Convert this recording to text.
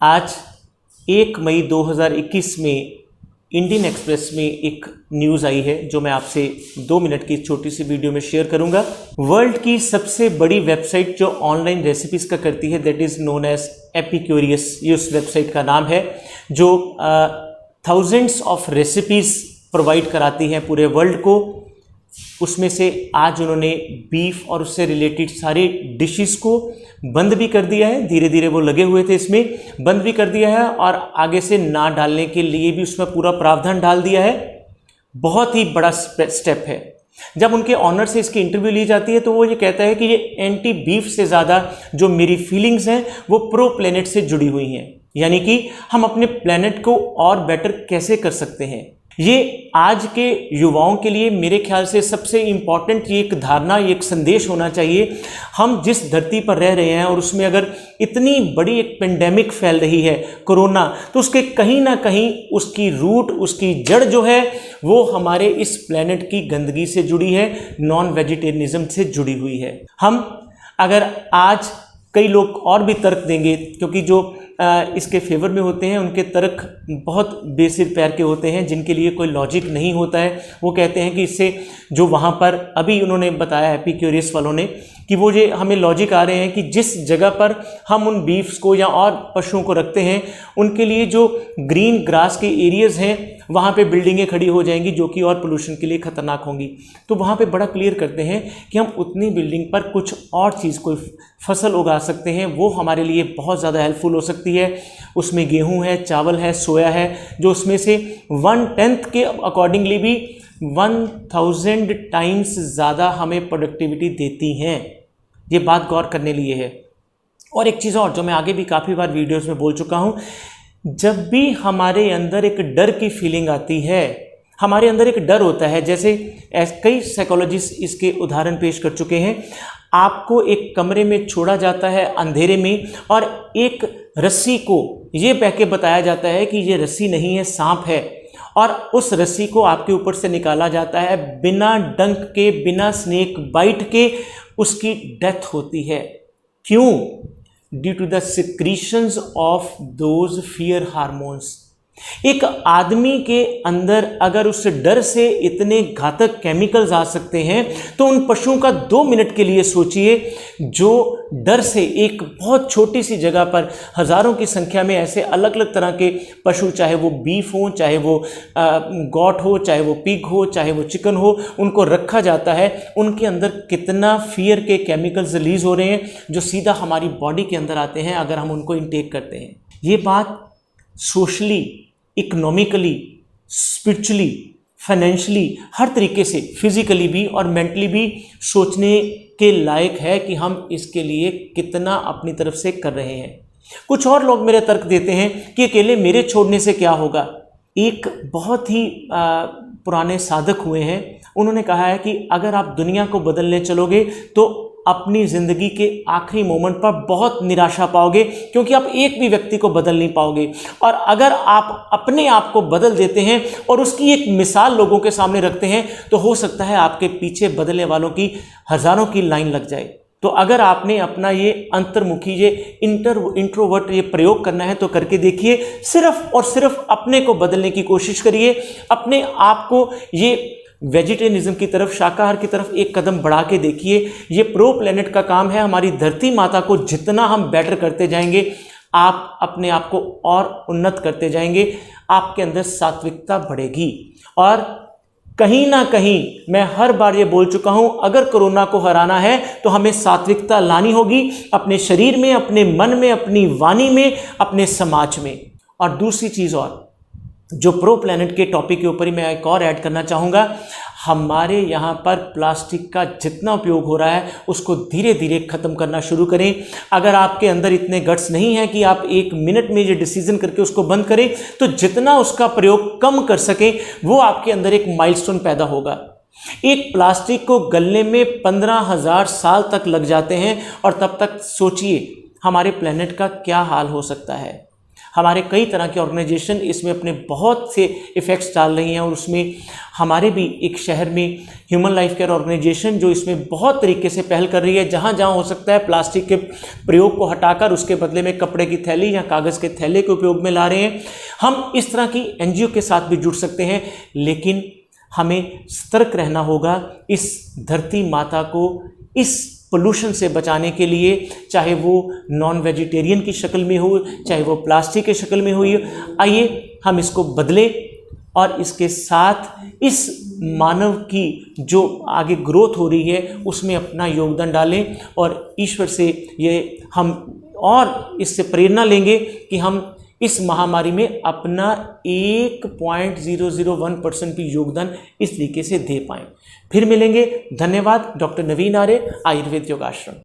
आज 1 मई 2021 में Indian express में एक न्यूज़ आई है जो मैं आपसे 2 मिनट की छोटी सी वीडियो में शेयर करूंगा। वर्ल्ड की सबसे बड़ी वेबसाइट जो ऑनलाइन रेसिपीज़ का करती है दैट इज़ नोन एज एपिक्यूरियस, ये उस वेबसाइट का नाम है जो थाउजेंड्स ऑफ रेसिपीज़ प्रोवाइड कराती हैं पूरे वर्ल्ड को। उसमें से आज उन्होंने बीफ और उससे रिलेटेड सारे डिशेस को बंद भी कर दिया है। धीरे धीरे वो लगे हुए थे, इसमें बंद भी कर दिया है और आगे से ना डालने के लिए भी उसमें पूरा प्रावधान डाल दिया है। बहुत ही बड़ा स्टेप है। जब उनके ऑनर से इसकी इंटरव्यू ली जाती है तो वो ये कहता है कि ये एंटी बीफ से ज़्यादा जो मेरी फीलिंग्स हैं वो प्रो प्लेनेट से जुड़ी हुई हैं, यानी कि हम अपने प्लेनेट को और बेटर कैसे कर सकते हैं। ये आज के युवाओं के लिए मेरे ख्याल से सबसे इम्पॉर्टेंट ये एक धारणा, ये एक संदेश होना चाहिए। हम जिस धरती पर रह रहे हैं और उसमें अगर इतनी बड़ी एक पेंडेमिक फैल रही है कोरोना, तो उसके कहीं ना कहीं उसकी रूट, उसकी जड़ जो है वो हमारे इस प्लेनेट की गंदगी से जुड़ी है, नॉन वेजिटेरियनिज्म से जुड़ी हुई है। हम अगर आज कई लोग और भी तर्क देंगे, क्योंकि जो इसके फेवर में होते हैं उनके तर्क बहुत बेसिर पैर के होते हैं जिनके लिए कोई लॉजिक नहीं होता है। वो कहते हैं कि इससे जो वहाँ पर अभी उन्होंने बताया एपिक्यूरियस वालों ने कि वो ये हमें लॉजिक आ रहे हैं कि जिस जगह पर हम उन बीफ्स को या और पशुओं को रखते हैं उनके लिए जो ग्रीन ग्रास के एरियाज़ हैं वहाँ पे बिल्डिंगें खड़ी हो जाएंगी जो कि और पोल्यूशन के लिए ख़तरनाक होंगी। तो वहाँ पे बड़ा क्लियर करते हैं कि हम उतनी बिल्डिंग पर कुछ और चीज़, कोई फसल उगा सकते हैं, वो हमारे लिए बहुत ज़्यादा हेल्पफुल हो सकती है। उसमें गेहूँ है, चावल है, सोया है, जो उसमें से 1/10 के अकॉर्डिंगली भी 1000 टाइम्स ज़्यादा हमें प्रोडक्टिविटी देती हैं। ये बात गौर करने लिए है। और एक चीज़ और जो मैं आगे भी काफ़ी बार वीडियोस में बोल चुका हूँ, जब भी हमारे अंदर एक डर की फीलिंग आती है, हमारे अंदर एक डर होता है, जैसे कई साइकोलॉजिस्ट इसके उदाहरण पेश कर चुके हैं। आपको एक कमरे में छोड़ा जाता है अंधेरे में और एक रस्सी को ये कह के बताया जाता है कि ये रस्सी नहीं है, सांप है, और उस रस्सी को आपके ऊपर से निकाला जाता है बिना डंक के, बिना स्नेक बाइट के, उसकी डेथ होती है। क्यों? Due to the secretions of those fear hormones. एक आदमी के अंदर अगर उस डर से इतने घातक केमिकल्स आ सकते हैं तो उन पशुओं का 2 मिनट के लिए सोचिए जो डर से एक बहुत छोटी सी जगह पर हज़ारों की संख्या में ऐसे अलग अलग तरह के पशु, चाहे वो बीफ हो, चाहे वो गॉट हो, चाहे वो पिग हो, चाहे वो चिकन हो, उनको रखा जाता है। उनके अंदर कितना फियर के केमिकल्स रिलीज हो रहे हैं जो सीधा हमारी बॉडी के अंदर आते हैं अगर हम उनको इनटेक करते हैं। ये बात सोशली, इकोनॉमिकली, स्पिरिचुअली, फाइनेंशियली, हर तरीके से, फिजिकली भी और मेंटली भी सोचने के लायक है कि हम इसके लिए कितना अपनी तरफ से कर रहे हैं। कुछ और लोग मेरे तर्क देते हैं कि अकेले मेरे छोड़ने से क्या होगा। एक बहुत ही पुराने साधक हुए हैं, उन्होंने कहा है कि अगर आप दुनिया को बदलने चलोगे तो अपनी ज़िंदगी के आखिरी मोमेंट पर बहुत निराशा पाओगे, क्योंकि आप एक भी व्यक्ति को बदल नहीं पाओगे। और अगर आप अपने आप को बदल देते हैं और उसकी एक मिसाल लोगों के सामने रखते हैं तो हो सकता है आपके पीछे बदलने वालों की हज़ारों की लाइन लग जाए। तो अगर आपने अपना ये अंतर्मुखी, ये इंट्रोवर्ट ये प्रयोग करना है तो करके देखिए। सिर्फ और सिर्फ अपने को बदलने की कोशिश करिए, अपने आप को ये वेजिटेरियनिज्म की तरफ, शाकाहार की तरफ एक कदम बढ़ा के देखिए। ये प्रो प्लेनेट का काम है। हमारी धरती माता को जितना हम बेटर करते जाएंगे, आप अपने आप को और उन्नत करते जाएंगे, आपके अंदर सात्विकता बढ़ेगी। और कहीं ना कहीं मैं हर बार ये बोल चुका हूं, अगर कोरोना को हराना है तो हमें सात्विकता लानी होगी अपने शरीर में, अपने मन में, अपनी वाणी में, अपने समाज में। और दूसरी चीज़ और जो प्रो प्लेनेट के टॉपिक के ऊपर ही मैं एक और ऐड करना चाहूँगा, हमारे यहाँ पर प्लास्टिक का जितना उपयोग हो रहा है उसको धीरे धीरे ख़त्म करना शुरू करें। अगर आपके अंदर इतने गट्स नहीं है कि आप 1 मिनट में ये डिसीजन करके उसको बंद करें, तो जितना उसका प्रयोग कम कर सकें वो आपके अंदर एक माइलस्टोन पैदा होगा। एक प्लास्टिक को गलने में 15,000 साल तक लग जाते हैं और तब तक सोचिए हमारे प्लेनेट का क्या हाल हो सकता है। हमारे कई तरह के ऑर्गेनाइजेशन इसमें अपने बहुत से इफ़ेक्ट्स डाल रही हैं और उसमें हमारे भी एक शहर में ह्यूमन लाइफ केयर ऑर्गेनाइजेशन जो इसमें बहुत तरीके से पहल कर रही है। जहाँ जहाँ हो सकता है प्लास्टिक के प्रयोग को हटाकर उसके बदले में कपड़े की थैली या कागज़ के थैले के उपयोग में ला रहे हैं। हम इस तरह की एनजीओ के साथ भी जुड़ सकते हैं, लेकिन हमें सतर्क रहना होगा इस धरती माता को इस पोल्यूशन से बचाने के लिए, चाहे वो नॉन वेजिटेरियन की शक्ल में हो, चाहे वो प्लास्टिक की शक्ल में हो। आइए हम इसको बदलें और इसके साथ इस मानव की जो आगे ग्रोथ हो रही है उसमें अपना योगदान डालें और ईश्वर से ये हम और इससे प्रेरणा लेंगे कि हम इस महामारी में अपना 1.001% भी योगदान इस तरीके से दे पाएं। फिर मिलेंगे। धन्यवाद। डॉक्टर नवीन आर्य, आयुर्वेद योगाश्रम।